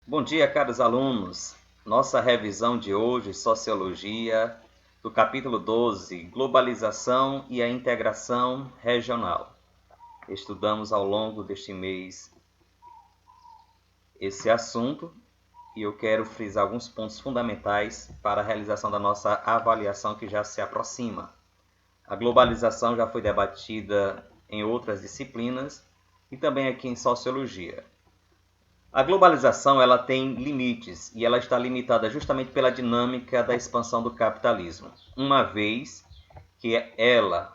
Bom dia, caros alunos. Nossa revisão de hoje, Sociologia, do capítulo 12, Globalização e a Integração Regional. Estudamos ao longo deste mês esse assunto e eu quero frisar alguns pontos fundamentais para a realização da nossa avaliação que já se aproxima. A globalização já foi debatida em outras disciplinas e também aqui em Sociologia. A globalização ela tem limites e ela está limitada justamente pela dinâmica da expansão do capitalismo. Uma vez que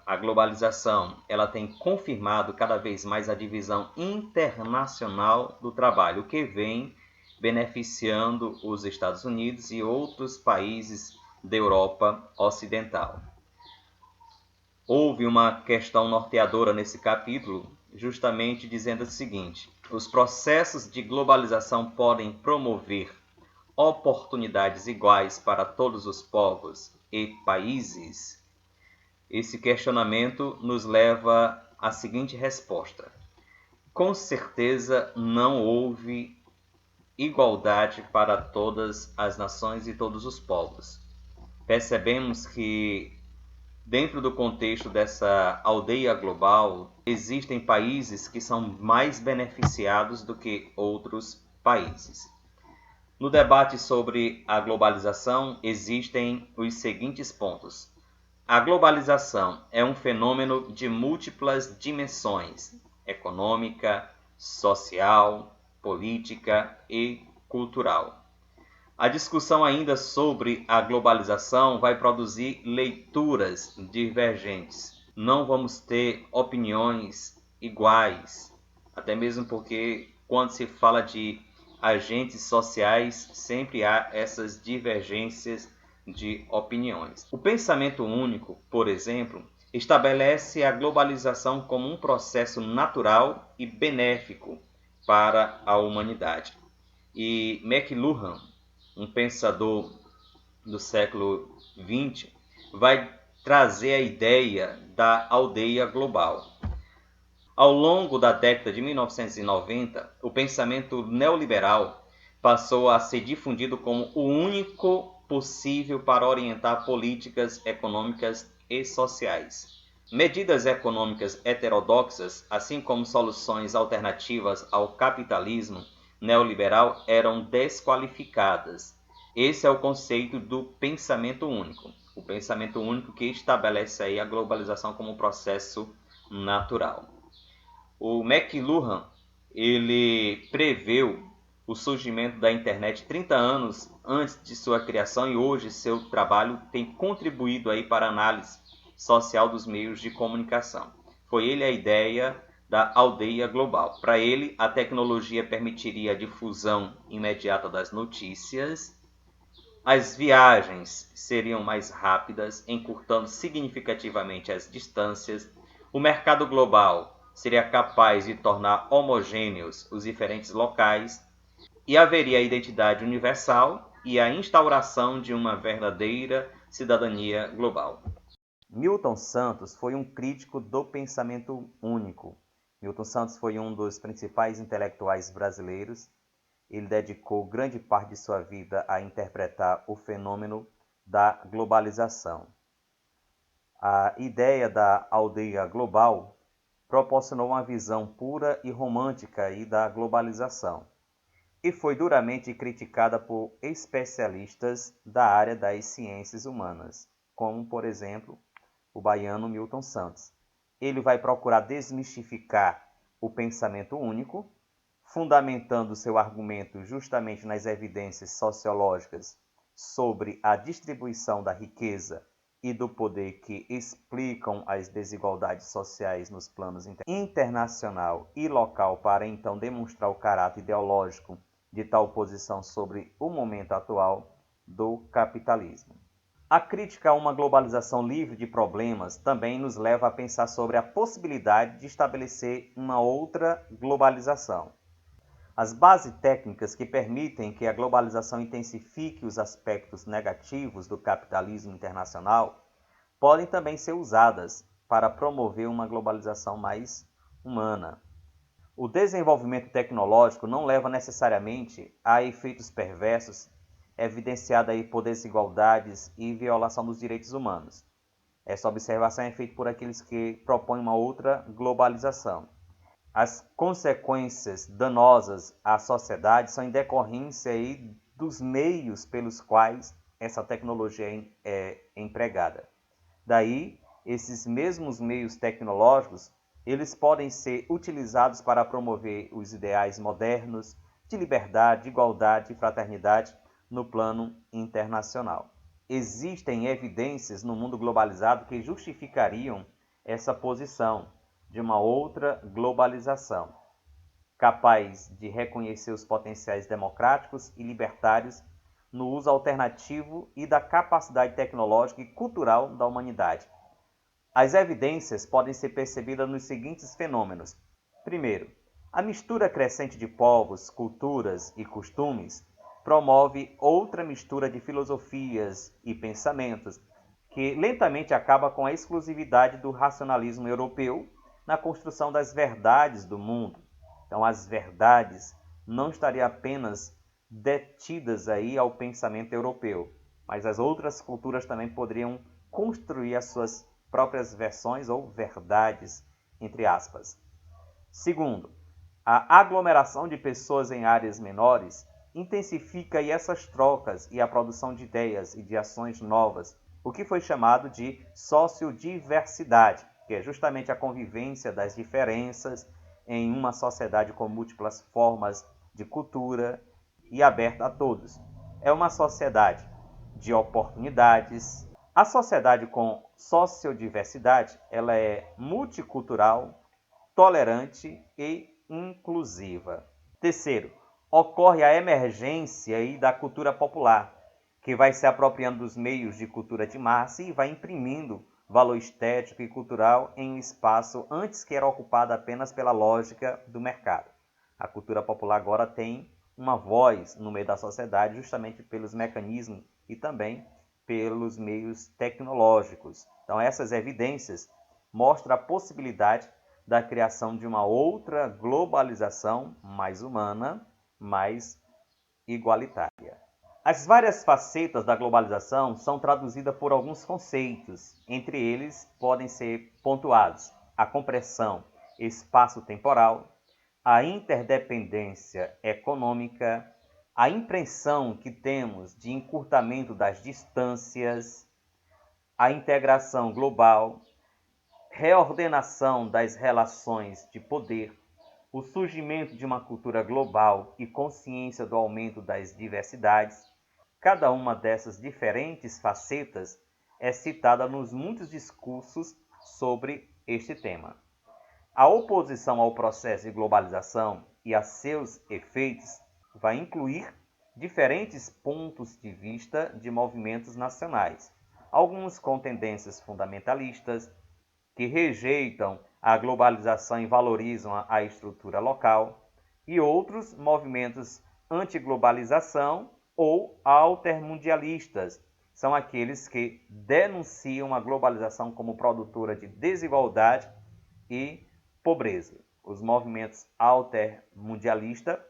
a globalização, ela tem confirmado cada vez mais a divisão internacional do trabalho, o que vem beneficiando os Estados Unidos e outros países da Europa Ocidental. Houve uma questão norteadora nesse capítulo, justamente dizendo o seguinte: os processos de globalização podem promover oportunidades iguais para todos os povos e países? Esse questionamento nos leva à seguinte resposta: com certeza não houve igualdade para todas as nações e todos os povos. Percebemos que dentro do contexto dessa aldeia global, existem países que são mais beneficiados do que outros países. No debate sobre a globalização, existem os seguintes pontos. A globalização é um fenômeno de múltiplas dimensões: econômica, social, política e cultural. A discussão ainda sobre a globalização vai produzir leituras divergentes. Não vamos ter opiniões iguais, até mesmo porque quando se fala de agentes sociais, sempre há essas divergências de opiniões. O pensamento único, por exemplo, estabelece a globalização como um processo natural e benéfico para a humanidade. E McLuhan, um pensador do século XX, vai trazer a ideia da aldeia global. Ao longo da década de 1990, o pensamento neoliberal passou a ser difundido como o único possível para orientar políticas econômicas e sociais. Medidas econômicas heterodoxas, assim como soluções alternativas ao capitalismo neoliberal, eram desqualificadas. Esse é o conceito do pensamento único. O pensamento único que estabelece aí a globalização como um processo natural. O McLuhan, ele preveu o surgimento da internet 30 anos antes de sua criação e hoje seu trabalho tem contribuído aí para a análise social dos meios de comunicação. Foi ele a ideia da aldeia global. Para ele, a tecnologia permitiria a difusão imediata das notícias, as viagens seriam mais rápidas, encurtando significativamente as distâncias, o mercado global seria capaz de tornar homogêneos os diferentes locais e haveria a identidade universal e a instauração de uma verdadeira cidadania global. Milton Santos foi um crítico do pensamento único. Milton Santos foi um dos principais intelectuais brasileiros. Ele dedicou grande parte de sua vida a interpretar o fenômeno da globalização. A ideia da aldeia global proporcionou uma visão pura e romântica da globalização e foi duramente criticada por especialistas da área das ciências humanas, como, por exemplo, o baiano Milton Santos. Ele vai procurar desmistificar o pensamento único, fundamentando seu argumento justamente nas evidências sociológicas sobre a distribuição da riqueza e do poder que explicam as desigualdades sociais nos planos internacional e local para então demonstrar o caráter ideológico de tal posição sobre o momento atual do capitalismo. A crítica a uma globalização livre de problemas também nos leva a pensar sobre a possibilidade de estabelecer uma outra globalização. As bases técnicas que permitem que a globalização intensifique os aspectos negativos do capitalismo internacional podem também ser usadas para promover uma globalização mais humana. O desenvolvimento tecnológico não leva necessariamente a efeitos perversos evidenciados aí por desigualdades e violação dos direitos humanos. Essa observação é feita por aqueles que propõem uma outra globalização. As consequências danosas à sociedade são em decorrência aí dos meios pelos quais essa tecnologia é empregada. Daí, esses mesmos meios tecnológicos, eles podem ser utilizados para promover os ideais modernos de liberdade, igualdade e fraternidade no plano internacional. Existem evidências no mundo globalizado que justificariam essa posição de uma outra globalização, capaz de reconhecer os potenciais democráticos e libertários no uso alternativo e da capacidade tecnológica e cultural da humanidade. As evidências podem ser percebidas nos seguintes fenômenos. Primeiro, a mistura crescente de povos, culturas e costumes promove outra mistura de filosofias e pensamentos, que lentamente acaba com a exclusividade do racionalismo europeu na construção das verdades do mundo. Então, as verdades não estariam apenas detidas aí ao pensamento europeu, mas as outras culturas também poderiam construir as suas próprias versões ou verdades, entre aspas. Segundo, a aglomeração de pessoas em áreas menores intensifica aí essas trocas e a produção de ideias e de ações novas, o que foi chamado de sociodiversidade, que é justamente a convivência das diferenças em uma sociedade com múltiplas formas de cultura e aberta a todos. É uma sociedade de oportunidades. A sociedade com sociodiversidade, ela é multicultural, tolerante e inclusiva. Terceiro, ocorre a emergência aí da cultura popular, que vai se apropriando dos meios de cultura de massa e vai imprimindo valor estético e cultural em um espaço antes que era ocupado apenas pela lógica do mercado. A cultura popular agora tem uma voz no meio da sociedade justamente pelos mecanismos e também pelos meios tecnológicos. Então, essas evidências mostram a possibilidade da criação de uma outra globalização mais humana, mais igualitária. As várias facetas da globalização são traduzidas por alguns conceitos. Entre eles, podem ser pontuados a compressão espaço-temporal, a interdependência econômica, a impressão que temos de encurtamento das distâncias, a integração global, reordenação das relações de poder, o surgimento de uma cultura global e consciência do aumento das diversidades. Cada uma dessas diferentes facetas é citada nos muitos discursos sobre este tema. A oposição ao processo de globalização e a seus efeitos vai incluir diferentes pontos de vista de movimentos nacionais, alguns com tendências fundamentalistas, que rejeitam a globalização e valorizam a estrutura local, e outros movimentos anti-globalização ou altermundialistas, são aqueles que denunciam a globalização como produtora de desigualdade e pobreza. Os movimentos altermundialistas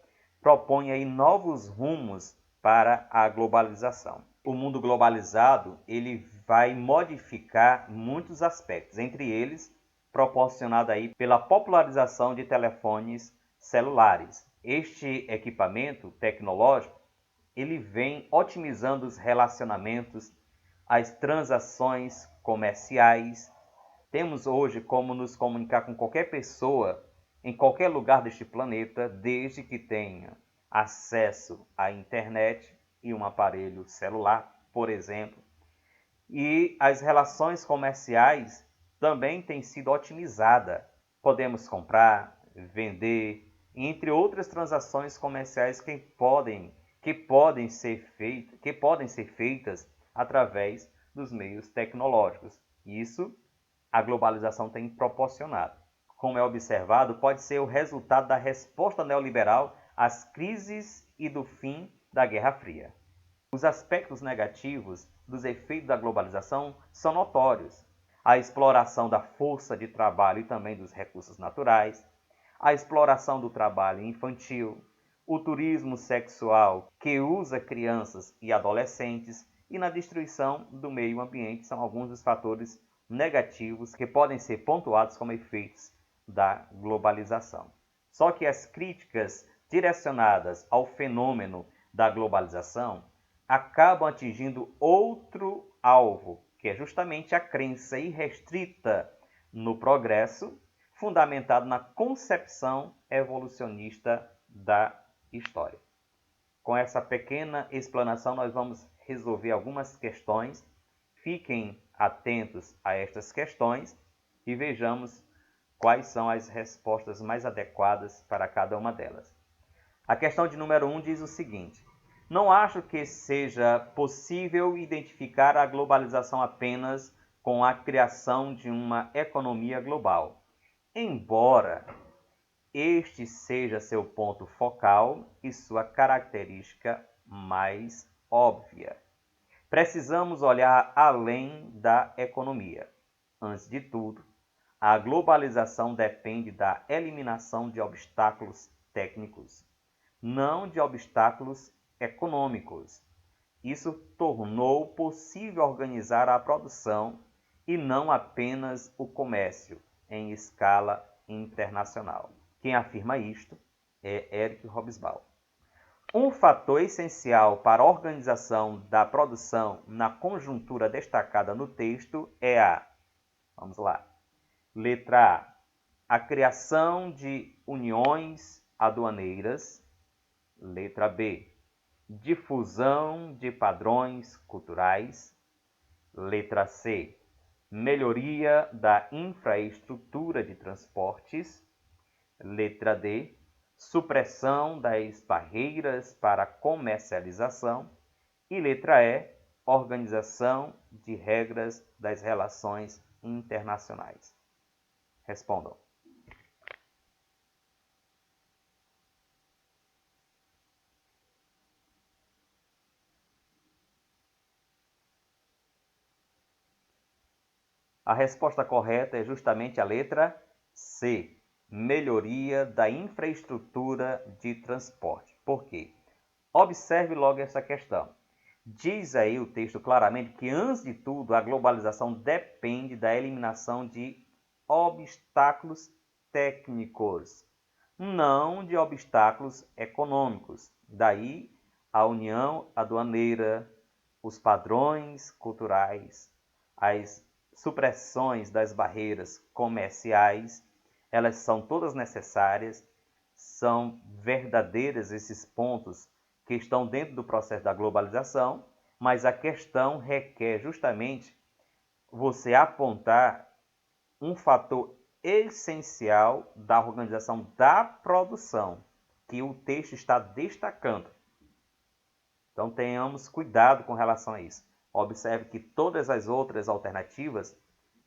propõem aí novos rumos para a globalização. O mundo globalizado, ele vai modificar muitos aspectos, entre eles proporcionado aí pela popularização de telefones celulares. Este equipamento tecnológico, ele vem otimizando os relacionamentos, as transações comerciais. Temos hoje como nos comunicar com qualquer pessoa em qualquer lugar deste planeta, desde que tenha acesso à internet e um aparelho celular, por exemplo. E as relações comerciais também têm sido otimizadas. Podemos comprar, vender, entre outras transações comerciais que podem ser feitas através dos meios tecnológicos. Isso a globalização tem proporcionado. Como é observado, pode ser o resultado da resposta neoliberal às crises e do fim da Guerra Fria. Os aspectos negativos dos efeitos da globalização são notórios. A exploração da força de trabalho e também dos recursos naturais, a exploração do trabalho infantil, o turismo sexual que usa crianças e adolescentes e na destruição do meio ambiente são alguns dos fatores negativos que podem ser pontuados como efeitos da globalização. Só que as críticas direcionadas ao fenômeno da globalização acabam atingindo outro alvo, que é justamente a crença irrestrita no progresso, fundamentado na concepção evolucionista da história. Com essa pequena explanação, nós vamos resolver algumas questões. Fiquem atentos a estas questões e vejamos quais são as respostas mais adequadas para cada uma delas. A questão de número 1 diz o seguinte: não acho que seja possível identificar a globalização apenas com a criação de uma economia global, embora este seja seu ponto focal e sua característica mais óbvia. Precisamos olhar além da economia. Antes de tudo, a globalização depende da eliminação de obstáculos técnicos, não de obstáculos econômicos. Isso tornou possível organizar a produção e não apenas o comércio em escala internacional. Quem afirma isto é Eric Hobsbawm. Um fator essencial para a organização da produção na conjuntura destacada no texto é vamos lá, letra A criação de uniões aduaneiras, letra B, difusão de padrões culturais, letra C, melhoria da infraestrutura de transportes, letra D, supressão das barreiras para comercialização e letra E, organização de regras das relações internacionais. Respondam. A resposta correta é justamente a letra C, melhoria da infraestrutura de transporte. Por quê? Observe logo essa questão. Diz aí o texto claramente que, antes de tudo, a globalização depende da eliminação de obstáculos técnicos, não de obstáculos econômicos. Daí a união aduaneira, os padrões culturais, as supressões das barreiras comerciais, elas são todas necessárias, são verdadeiras esses pontos que estão dentro do processo da globalização, mas a questão requer justamente você apontar um fator essencial da organização da produção, que o texto está destacando. Então tenhamos cuidado com relação a isso. Observe que todas as outras alternativas,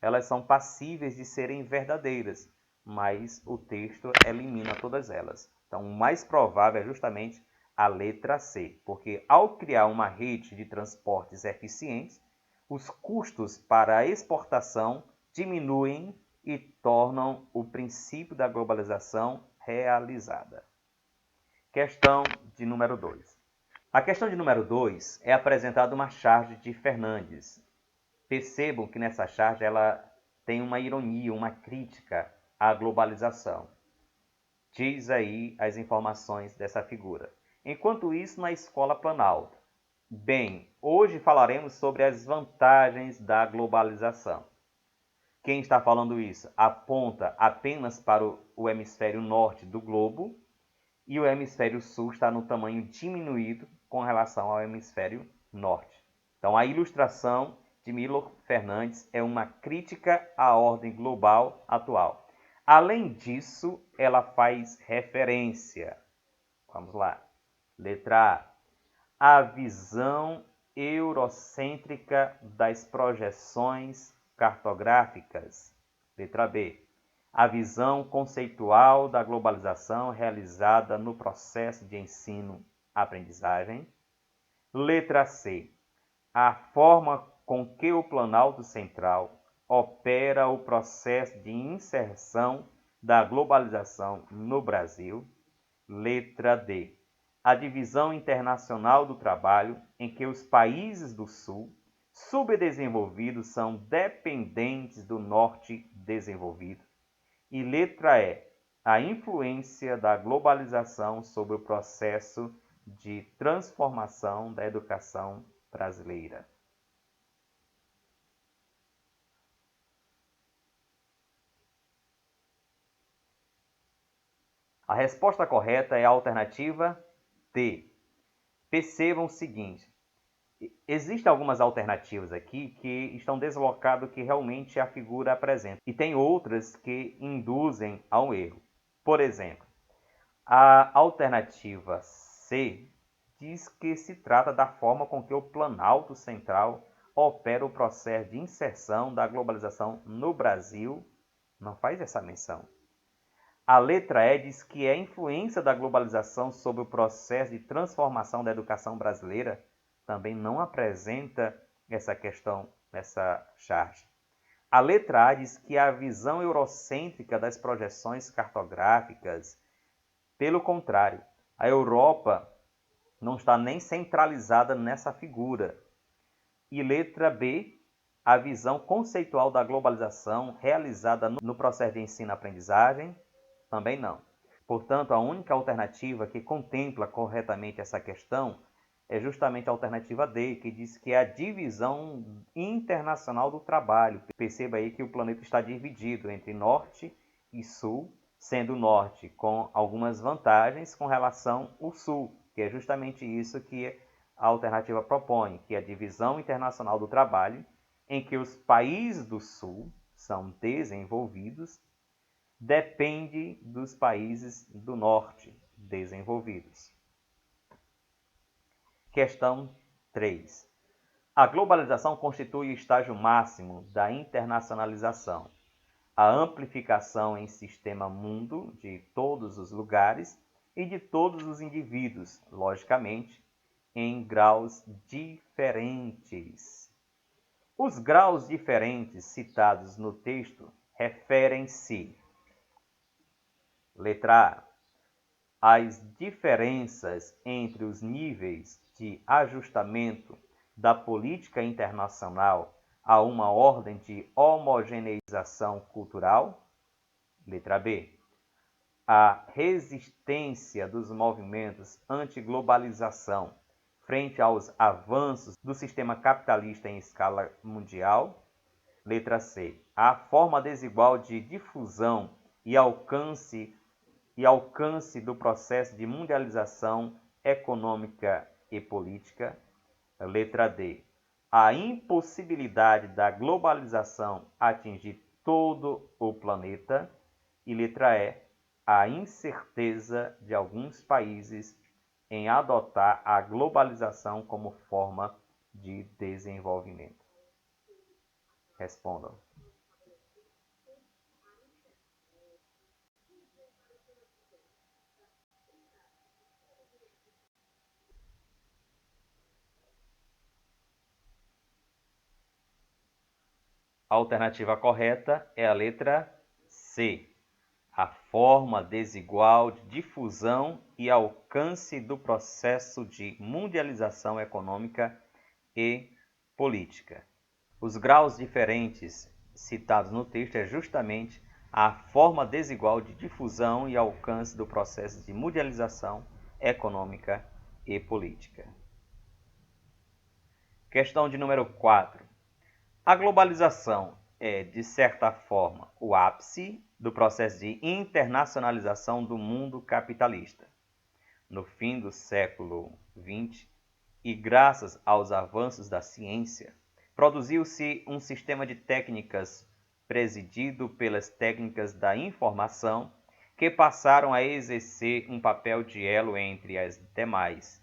elas são passíveis de serem verdadeiras, mas o texto elimina todas elas. Então o mais provável é justamente a letra C, porque ao criar uma rede de transportes eficientes, os custos para a exportação diminuem e tornam o princípio da globalização realizada. Questão de número 2. A questão de número 2 é apresentada uma charge de Fernandes. Percebam que nessa charge ela tem uma ironia, uma crítica à globalização. Diz aí as informações dessa figura. Enquanto isso, na Escola Planalto. Bem, hoje falaremos sobre as vantagens da globalização. Quem está falando isso aponta apenas para o hemisfério norte do globo e o hemisfério sul está no tamanho diminuído com relação ao hemisfério norte. Então, a ilustração de Milo Fernandes é uma crítica à ordem global atual. Além disso, ela faz referência. Vamos lá. Letra A. A visão eurocêntrica das projeções cartográficas. Letra B. A visão conceitual da globalização realizada no processo de ensino-aprendizagem. Letra C. A forma com que o Planalto Central opera o processo de inserção da globalização no Brasil. Letra D. A divisão internacional do trabalho, em que os países do Sul subdesenvolvidos são dependentes do Norte desenvolvido. E letra E. A influência da globalização sobre o processo de transformação da educação brasileira. A resposta correta é a alternativa D. Percebam o seguinte: existem algumas alternativas aqui que estão deslocadas que realmente a figura apresenta, e tem outras que induzem ao erro. Por exemplo, a alternativa C diz que se trata da forma com que o Planalto Central opera o processo de inserção da globalização no Brasil. Não faz essa menção. A letra E diz que é a influência da globalização sobre o processo de transformação da educação brasileira. Também não apresenta essa questão nessa charge. A letra A diz que a visão eurocêntrica das projeções cartográficas. Pelo contrário, a Europa não está nem centralizada nessa figura. E letra B, a visão conceitual da globalização realizada no processo de ensino-aprendizagem. Também não. Portanto, a única alternativa que contempla corretamente essa questão é justamente a alternativa D, que diz que é a divisão internacional do trabalho. Perceba aí que o planeta está dividido entre norte e sul, sendo o norte com algumas vantagens com relação ao sul, que é justamente isso que a alternativa propõe, que é a divisão internacional do trabalho, em que os países do sul são desenvolvidos, depende dos países do norte desenvolvidos. Questão 3. A globalização constitui o estágio máximo da internacionalização. A amplificação em sistema mundo de todos os lugares e de todos os indivíduos, logicamente, em graus diferentes. Os graus diferentes citados no texto referem-se: letra A. As diferenças entre os níveis de ajustamento da política internacional a uma ordem de homogeneização cultural. Letra B. A resistência dos movimentos anti-globalização frente aos avanços do sistema capitalista em escala mundial. Letra C. A forma desigual de difusão e alcance do processo de mundialização econômica e política. Letra D. A impossibilidade da globalização atingir todo o planeta. E letra E. A incerteza de alguns países em adotar a globalização como forma de desenvolvimento. Respondam. A alternativa correta é a letra C. A forma desigual de difusão e alcance do processo de mundialização econômica e política. Os graus diferentes citados no texto é justamente a forma desigual de difusão e alcance do processo de mundialização econômica e política. Questão de número 4. A globalização é, de certa forma, o ápice do processo de internacionalização do mundo capitalista. No fim do século XX, e graças aos avanços da ciência, produziu-se um sistema de técnicas presidido pelas técnicas da informação que passaram a exercer um papel de elo entre as demais,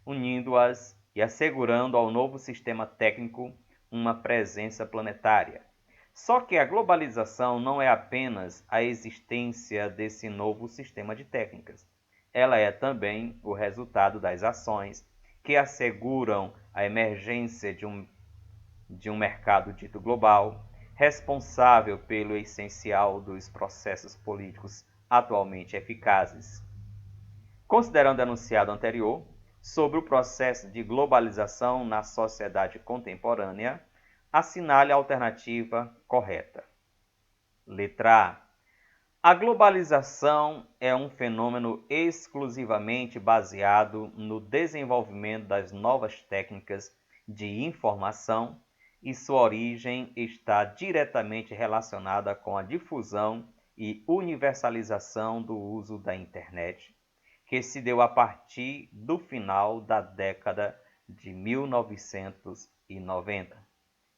unindo-as e assegurando ao novo sistema técnico uma presença planetária. Só que a globalização não é apenas a existência desse novo sistema de técnicas. Ela é também o resultado das ações que asseguram a emergência de um mercado dito global, responsável pelo essencial dos processos políticos atualmente eficazes. Considerando o enunciado anterior, sobre o processo de globalização na sociedade contemporânea, assinale a alternativa correta. Letra A. A globalização é um fenômeno exclusivamente baseado no desenvolvimento das novas técnicas de informação e sua origem está diretamente relacionada com a difusão e universalização do uso da internet, que se deu a partir do final da década de 1990.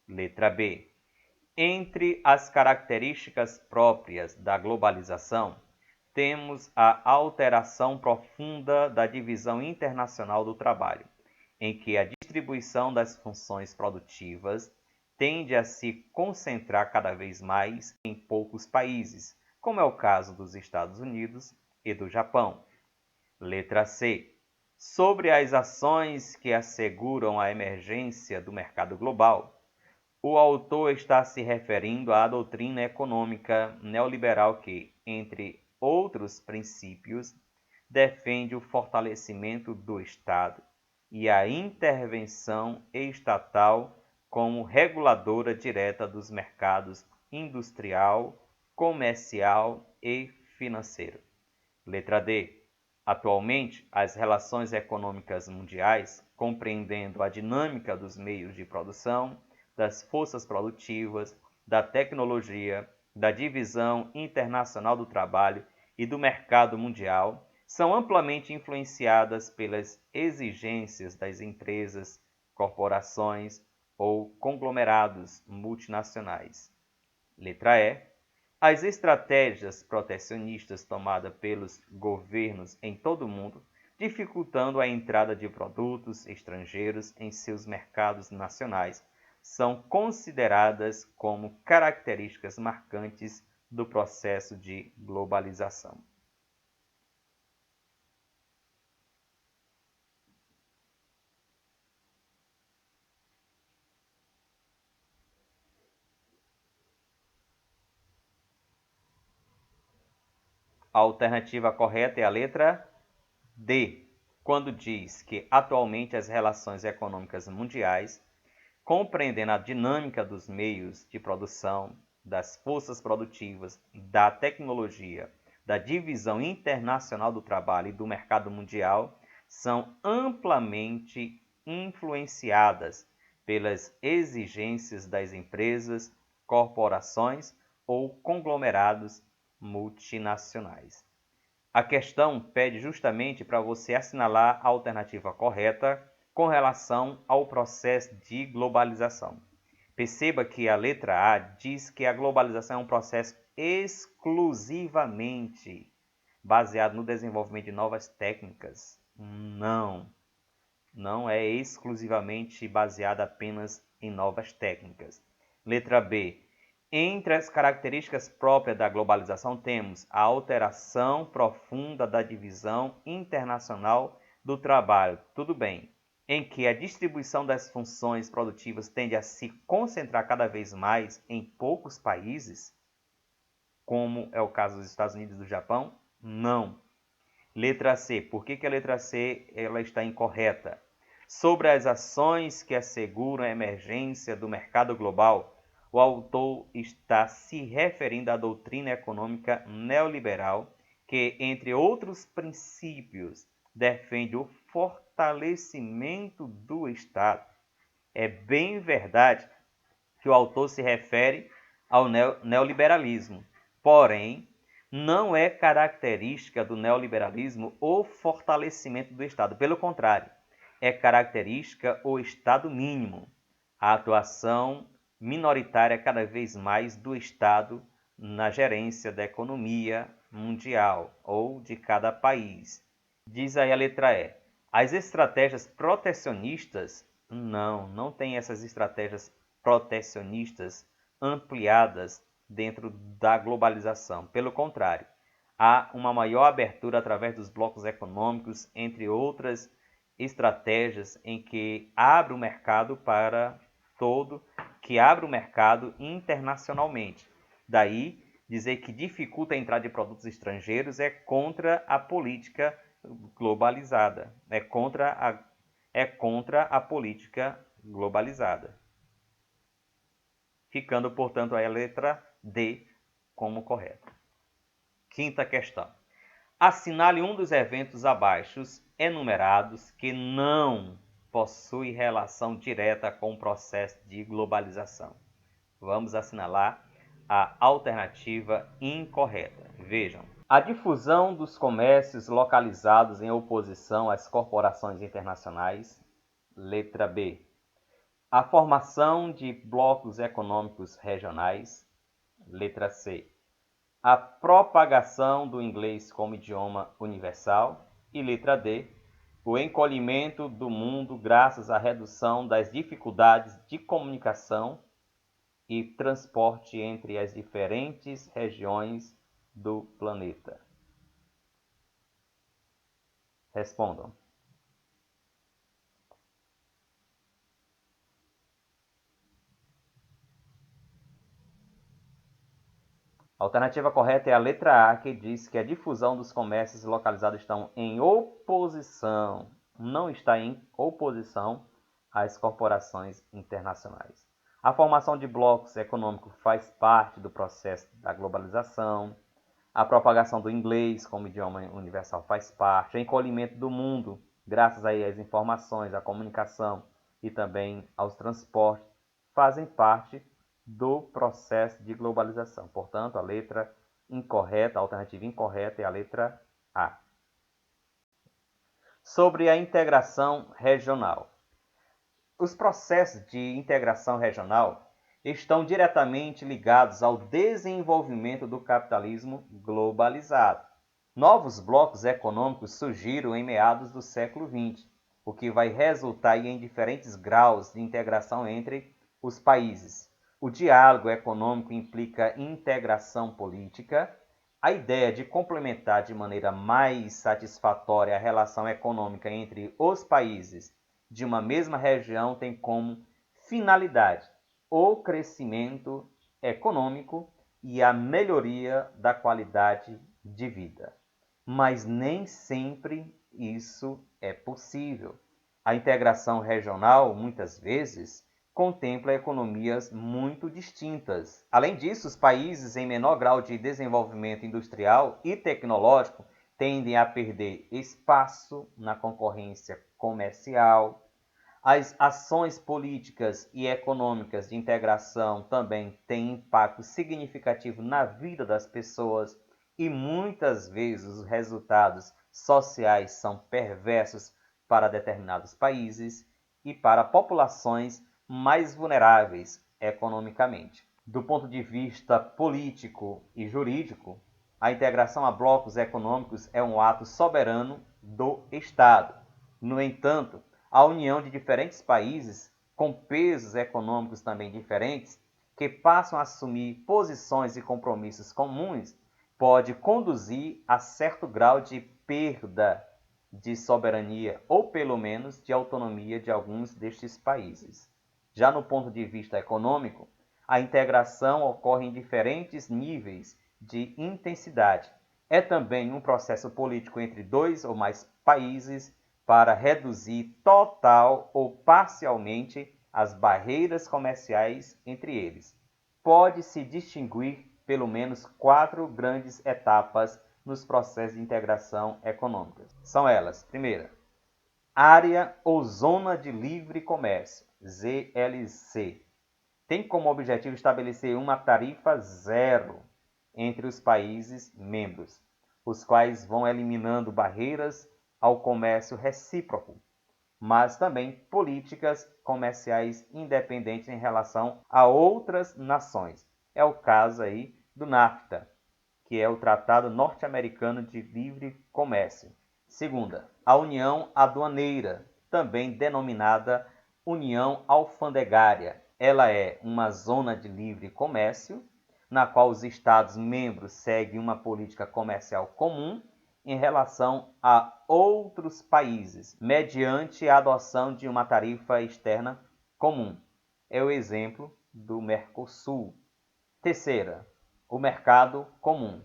Letra B. Entre as características próprias da globalização, temos a alteração profunda da divisão internacional do trabalho, em que a distribuição das funções produtivas tende a se concentrar cada vez mais em poucos países, como é o caso dos Estados Unidos e do Japão. Letra C. Sobre as ações que asseguram a emergência do mercado global, o autor está se referindo à doutrina econômica neoliberal que, entre outros princípios, defende o fortalecimento do Estado e a intervenção estatal como reguladora direta dos mercados industrial, comercial e financeiro. Letra D. Atualmente, as relações econômicas mundiais, compreendendo a dinâmica dos meios de produção, das forças produtivas, da tecnologia, da divisão internacional do trabalho e do mercado mundial, são amplamente influenciadas pelas exigências das empresas, corporações ou conglomerados multinacionais. Letra E. As estratégias protecionistas tomadas pelos governos em todo o mundo, dificultando a entrada de produtos estrangeiros em seus mercados nacionais, são consideradas como características marcantes do processo de globalização. A alternativa correta é a letra D, quando diz que atualmente as relações econômicas mundiais, compreendendo a dinâmica dos meios de produção, das forças produtivas, da tecnologia, da divisão internacional do trabalho e do mercado mundial, são amplamente influenciadas pelas exigências das empresas, corporações ou conglomerados multinacionais. A questão pede justamente para você assinalar a alternativa correta com relação ao processo de globalização. Perceba que a letra A diz que a globalização é um processo exclusivamente baseado no desenvolvimento de novas técnicas. Não é exclusivamente baseada apenas em novas técnicas. Letra B. Entre as características próprias da globalização temos a alteração profunda da divisão internacional do trabalho. Tudo bem. Em que a distribuição das funções produtivas tende a se concentrar cada vez mais em poucos países, como é o caso dos Estados Unidos e do Japão? Não. Letra C. Por que a letra C ela está incorreta? Sobre as ações que asseguram a emergência do mercado global, o autor está se referindo à doutrina econômica neoliberal que, entre outros princípios, defende o fortalecimento do Estado. É bem verdade que o autor se refere ao neoliberalismo, porém, não é característica do neoliberalismo o fortalecimento do Estado. Pelo contrário, é característica o Estado mínimo, a atuação minoritária cada vez mais do Estado na gerência da economia mundial ou de cada país. Diz aí a letra E. As estratégias protecionistas, não tem essas estratégias protecionistas ampliadas dentro da globalização. Pelo contrário, há uma maior abertura através dos blocos econômicos, entre outras estratégias em que abre o mercado para todo que abre o mercado internacionalmente. Daí, dizer que dificulta a entrada de produtos estrangeiros é contra a política globalizada, é contra a política globalizada. Ficando, portanto, a letra D como correta. Quinta questão. Assinale um dos eventos abaixo enumerados que não possui relação direta com o processo de globalização. Vamos assinalar a alternativa incorreta. Vejam. A difusão dos comércios localizados em oposição às corporações internacionais. Letra B. A formação de blocos econômicos regionais. Letra C. A propagação do inglês como idioma universal. E letra D. O encolhimento do mundo graças à redução das dificuldades de comunicação e transporte entre as diferentes regiões do planeta. Respondam. A alternativa correta é a letra A, que diz que a difusão dos comércios localizados estão em oposição, não está em oposição às corporações internacionais. A formação de blocos econômicos faz parte do processo da globalização. A propagação do inglês como idioma universal faz parte. O encolhimento do mundo, graças aí às informações, à comunicação e também aos transportes, fazem parte do processo de globalização. Portanto, a letra incorreta, a alternativa incorreta é a letra A. Sobre a integração regional. Os processos de integração regional estão diretamente ligados ao desenvolvimento do capitalismo globalizado. Novos blocos econômicos surgiram em meados do século XX, o que vai resultar em diferentes graus de integração entre os países. O diálogo econômico implica integração política. A ideia de complementar de maneira mais satisfatória a relação econômica entre os países de uma mesma região tem como finalidade o crescimento econômico e a melhoria da qualidade de vida. Mas nem sempre isso é possível. A integração regional, muitas vezes, contempla economias muito distintas. Além disso, os países em menor grau de desenvolvimento industrial e tecnológico tendem a perder espaço na concorrência comercial. As ações políticas e econômicas de integração também têm impacto significativo na vida das pessoas e muitas vezes os resultados sociais são perversos para determinados países e para populações mais vulneráveis economicamente. Do ponto de vista político e jurídico, a integração a blocos econômicos é um ato soberano do Estado. No entanto, a união de diferentes países, com pesos econômicos também diferentes, que passam a assumir posições e compromissos comuns, pode conduzir a certo grau de perda de soberania ou, pelo menos, de autonomia de alguns destes países. Já no ponto de vista econômico, a integração ocorre em diferentes níveis de intensidade. É também um processo político entre dois ou mais países para reduzir total ou parcialmente as barreiras comerciais entre eles. Pode-se distinguir pelo menos 4 grandes etapas nos processos de integração econômica. São elas: primeira, área ou zona de livre comércio, ZLC. Tem como objetivo estabelecer uma tarifa zero entre os países membros, os quais vão eliminando barreiras ao comércio recíproco, mas também políticas comerciais independentes em relação a outras nações. É o caso aí do NAFTA, que é o Tratado Norte-Americano de Livre Comércio. Segunda, a União Aduaneira, também denominada União Alfandegária. Ela é uma zona de livre comércio, na qual os Estados-membros seguem uma política comercial comum em relação a outros países, mediante a adoção de uma tarifa externa comum. É o exemplo do Mercosul. Terceira, o mercado comum.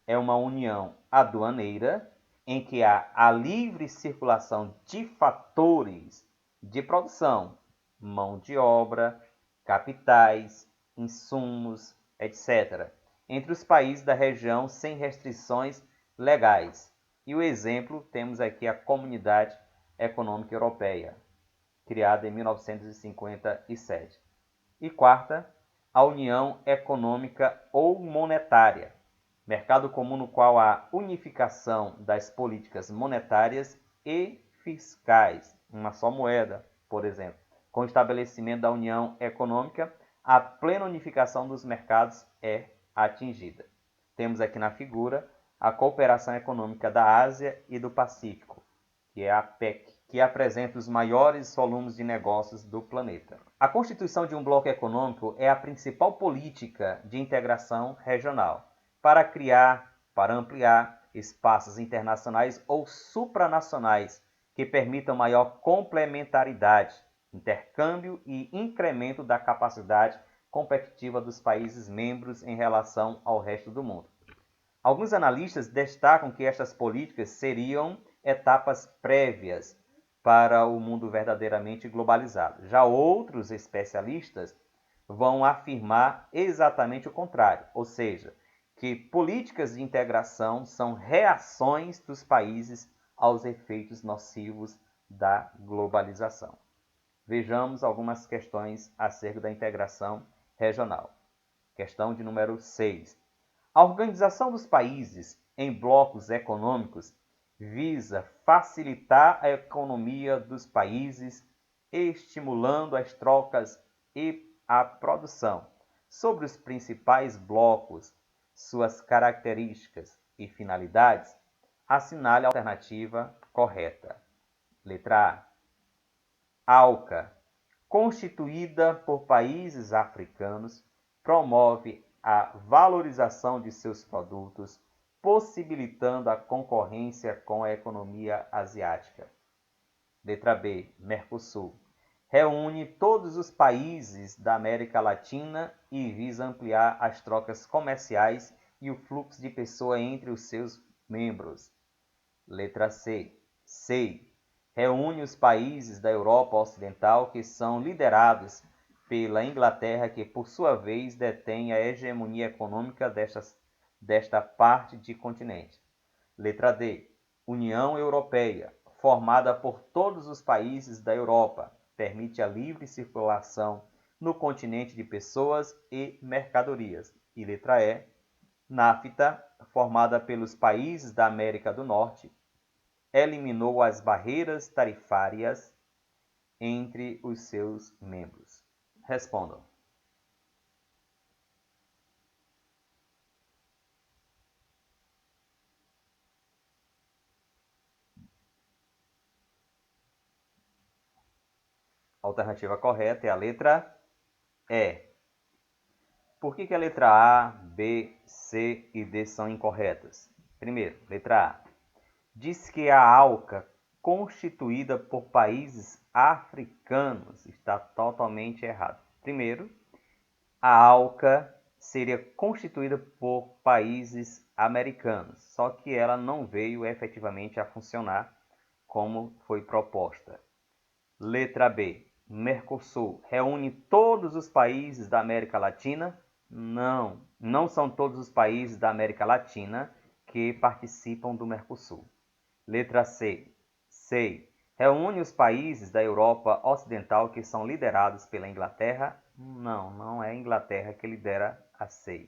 É uma união aduaneira em que há a livre circulação de fatores de produção, mão de obra, capitais, insumos, etc., entre os países da região sem restrições legais. E o exemplo, temos aqui a Comunidade Econômica Europeia, criada em 1957. E quarta, a União Econômica ou Monetária, mercado comum no qual há unificação das políticas monetárias e fiscais, uma só moeda, por exemplo. Com o estabelecimento da União Econômica, a plena unificação dos mercados é atingida. Temos aqui na figura a Cooperação Econômica da Ásia e do Pacífico, que é a PEC, que apresenta os maiores volumes de negócios do planeta. A constituição de um bloco econômico é a principal política de integração regional para ampliar espaços internacionais ou supranacionais que permitam maior complementaridade, intercâmbio e incremento da capacidade competitiva dos países membros em relação ao resto do mundo. Alguns analistas destacam que estas políticas seriam etapas prévias para o mundo verdadeiramente globalizado. Já outros especialistas vão afirmar exatamente o contrário, ou seja, que políticas de integração são reações dos países aos efeitos nocivos da globalização. Vejamos algumas questões acerca da integração regional. Questão de número 6. A organização dos países em blocos econômicos visa facilitar a economia dos países, estimulando as trocas e a produção. Sobre os principais blocos, suas características e finalidades, assinale a alternativa correta. Letra A. ALCA, constituída por países africanos, promove a valorização de seus produtos, possibilitando a concorrência com a economia asiática. Letra B. Mercosul. Reúne todos os países da América Latina e visa ampliar as trocas comerciais e o fluxo de pessoas entre os seus membros. Letra C. CEI. Reúne os países da Europa Ocidental que são liderados pela Inglaterra, que por sua vez detém a hegemonia econômica desta parte de continente. Letra D. União Europeia, formada por todos os países da Europa, permite a livre circulação no continente de pessoas e mercadorias. E letra E. NAFTA, formada pelos países da América do Norte, eliminou as barreiras tarifárias entre os seus membros. Respondam. A alternativa correta é a letra E. Por que a letra A, B, C e D são incorretas? Primeiro, letra A. Diz que a ALCA, constituída por países africanos, está totalmente errado. Primeiro, a ALCA seria constituída por países americanos, só que ela não veio efetivamente a funcionar como foi proposta. Letra B. Mercosul reúne todos os países da América Latina? Não são todos os países da América Latina que participam do Mercosul. Letra C. CEI reúne os países da Europa Ocidental que são liderados pela Inglaterra? Não é a Inglaterra que lidera a CEI.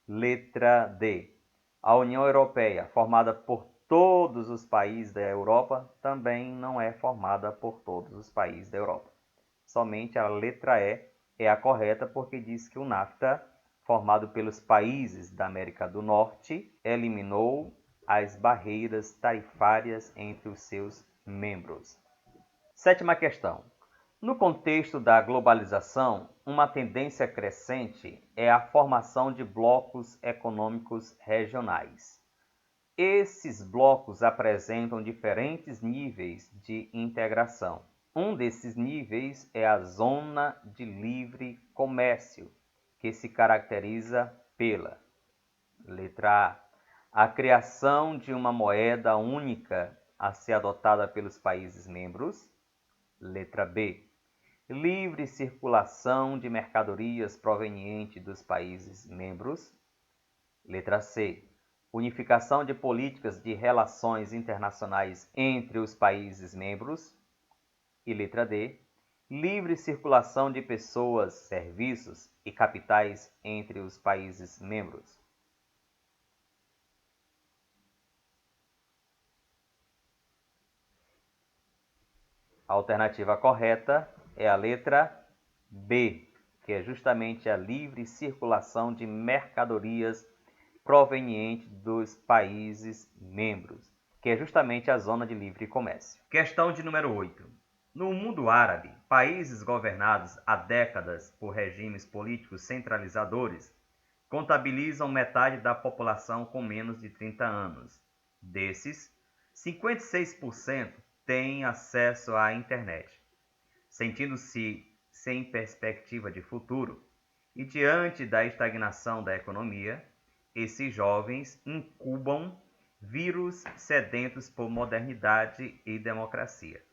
Letra D. A União Europeia, formada por todos os países da Europa, também não é formada por todos os países da Europa. Somente a letra E é a correta, porque diz que o NAFTA, formado pelos países da América do Norte, eliminou as barreiras tarifárias entre os seus membros. Sétima questão. No contexto da globalização, uma tendência crescente é a formação de blocos econômicos regionais. Esses blocos apresentam diferentes níveis de integração. Um desses níveis é a zona de livre comércio, que se caracteriza pela: letra A criação de uma moeda única a ser adotada pelos países membros. Letra B. Livre circulação de mercadorias provenientes dos países membros. Letra C. Unificação de políticas de relações internacionais entre os países membros. E letra D. Livre circulação de pessoas, serviços e capitais entre os países membros. A alternativa correta é a letra B, que é justamente a livre circulação de mercadorias provenientes dos países membros, que é justamente a zona de livre comércio. Questão de número 8. No mundo árabe, países governados há décadas por regimes políticos centralizadores contabilizam metade da população com menos de 30 anos. Desses, 56% têm acesso à internet. Sentindo-se sem perspectiva de futuro e diante da estagnação da economia, esses jovens incubam vírus sedentos por modernidade e democracia.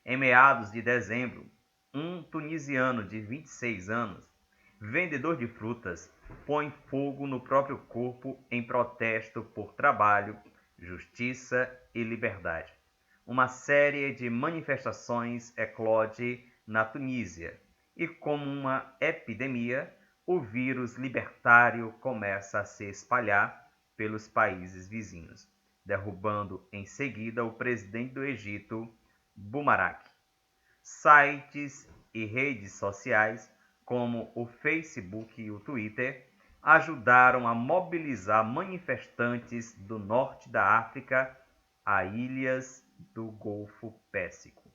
Em meados de dezembro, um tunisiano de 26 anos, vendedor de frutas, põe fogo no próprio corpo em protesto por trabalho, justiça e liberdade. Uma série de manifestações eclode na Tunísia e, como uma epidemia, o vírus libertário começa a se espalhar pelos países vizinhos, derrubando em seguida o presidente do Egito, Mubarak. Sites e redes sociais, como o Facebook e o Twitter, ajudaram a mobilizar manifestantes do norte da África a ilhas do Golfo Pérsico.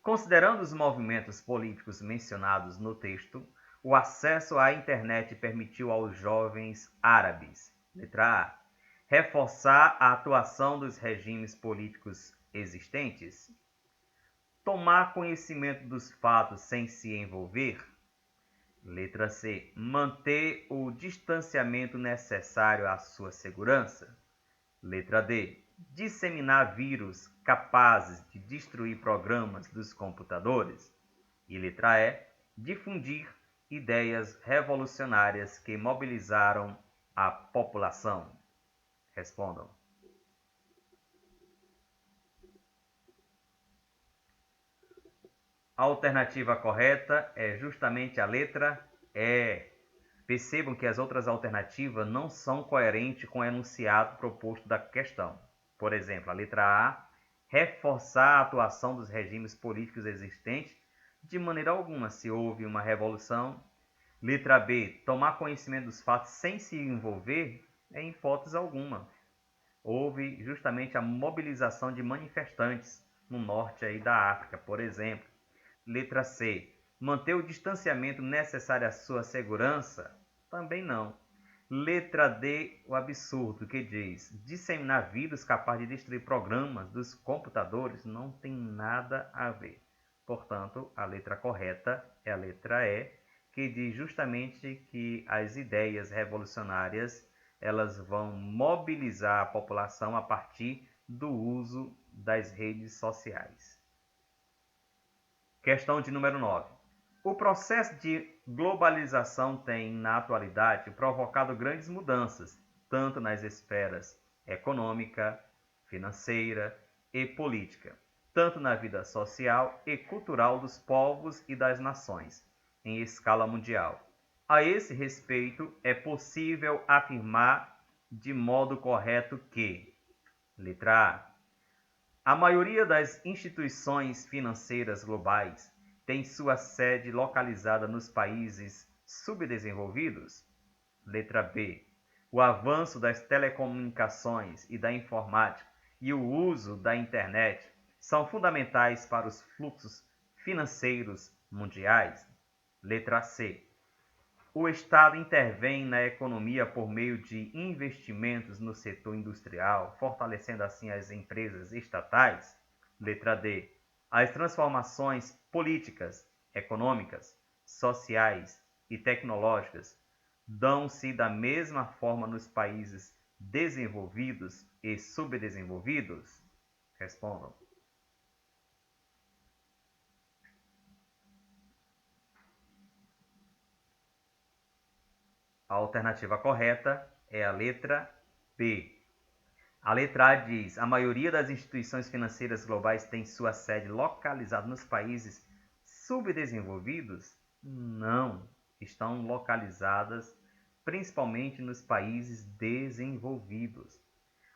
Considerando os movimentos políticos mencionados no texto, o acesso à internet permitiu aos jovens árabes, letra A, reforçar a atuação dos regimes políticos existentes, tomar conhecimento dos fatos sem se envolver, letra C, manter o distanciamento necessário à sua segurança, letra D, disseminar vírus capazes de destruir programas dos computadores. E letra E, difundir ideias revolucionárias que mobilizaram a população. Respondam. A alternativa correta é justamente a letra E. Percebam que as outras alternativas não são coerentes com o enunciado proposto da questão. Por exemplo, a letra A, reforçar a atuação dos regimes políticos existentes, de maneira alguma, se houve uma revolução. Letra B, tomar conhecimento dos fatos sem se envolver, em hipótese alguma. Houve justamente a mobilização de manifestantes no norte aí da África, por exemplo. Letra C, manter o distanciamento necessário à sua segurança, também não. Letra D, o absurdo, que diz disseminar vírus capaz de destruir programas dos computadores, não tem nada a ver. Portanto, a letra correta é a letra E, que diz justamente que as ideias revolucionárias elas vão mobilizar a população a partir do uso das redes sociais. Questão de número 9. O processo de globalização tem, na atualidade, provocado grandes mudanças, tanto nas esferas econômica, financeira e política, tanto na vida social e cultural dos povos e das nações, em escala mundial. A esse respeito, é possível afirmar de modo correto que, letra A maioria das instituições financeiras globais tem sua sede localizada nos países subdesenvolvidos? Letra B. O avanço das telecomunicações e da informática e o uso da internet são fundamentais para os fluxos financeiros mundiais? Letra C. O Estado intervém na economia por meio de investimentos no setor industrial, fortalecendo assim as empresas estatais? Letra D. As transformações políticas, econômicas, sociais e tecnológicas dão-se da mesma forma nos países desenvolvidos e subdesenvolvidos? Respondam. A alternativa correta é a letra B. A letra A diz: a maioria das instituições financeiras globais tem sua sede localizada nos países subdesenvolvidos? Não, estão localizadas principalmente nos países desenvolvidos.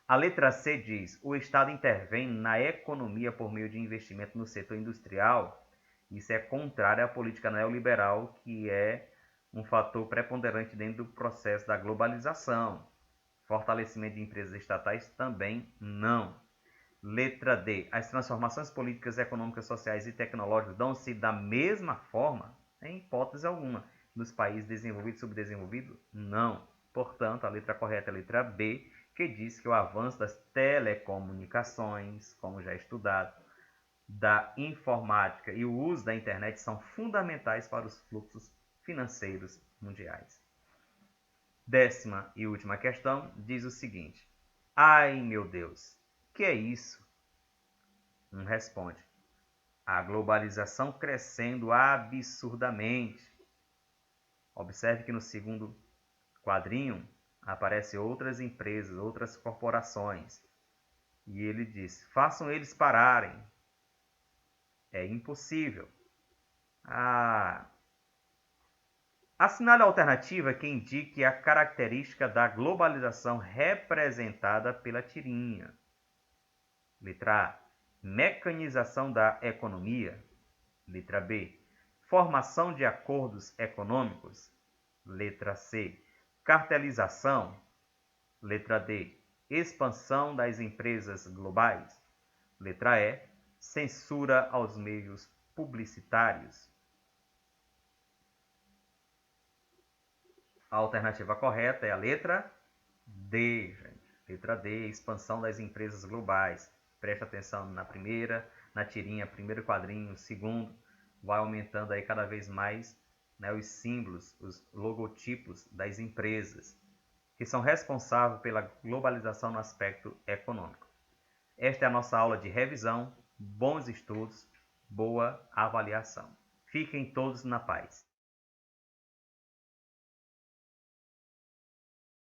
A letra C diz: o Estado intervém na economia por meio de investimento no setor industrial. Isso é contrário à política neoliberal, que é um fator preponderante dentro do processo da globalização. Fortalecimento de empresas estatais também não. Letra D. As transformações políticas, econômicas, sociais e tecnológicas dão-se da mesma forma? Em hipótese alguma. Nos países desenvolvidos e subdesenvolvidos? Não. Portanto, a letra correta é a letra B, que diz que o avanço das telecomunicações, como já estudado, da informática e o uso da internet são fundamentais para os fluxos financeiros mundiais. 10ª e última questão diz o seguinte: ai meu Deus, que é isso? Responde: a globalização crescendo absurdamente. Observe que no segundo quadrinho aparecem outras empresas, outras corporações. E ele diz: façam eles pararem. É impossível. Assinale a alternativa que indique a característica da globalização representada pela tirinha. Letra A. Mecanização da economia. Letra B. Formação de acordos econômicos. Letra C. Cartelização. Letra D. Expansão das empresas globais. Letra E. Censura aos meios publicitários. A alternativa correta é a letra D, gente. Letra D, expansão das empresas globais. Preste atenção na primeira, na tirinha, primeiro quadrinho, segundo, vai aumentando aí cada vez mais, né, os símbolos, os logotipos das empresas, que são responsáveis pela globalização no aspecto econômico. Esta é a nossa aula de revisão. Bons estudos, boa avaliação. Fiquem todos na paz.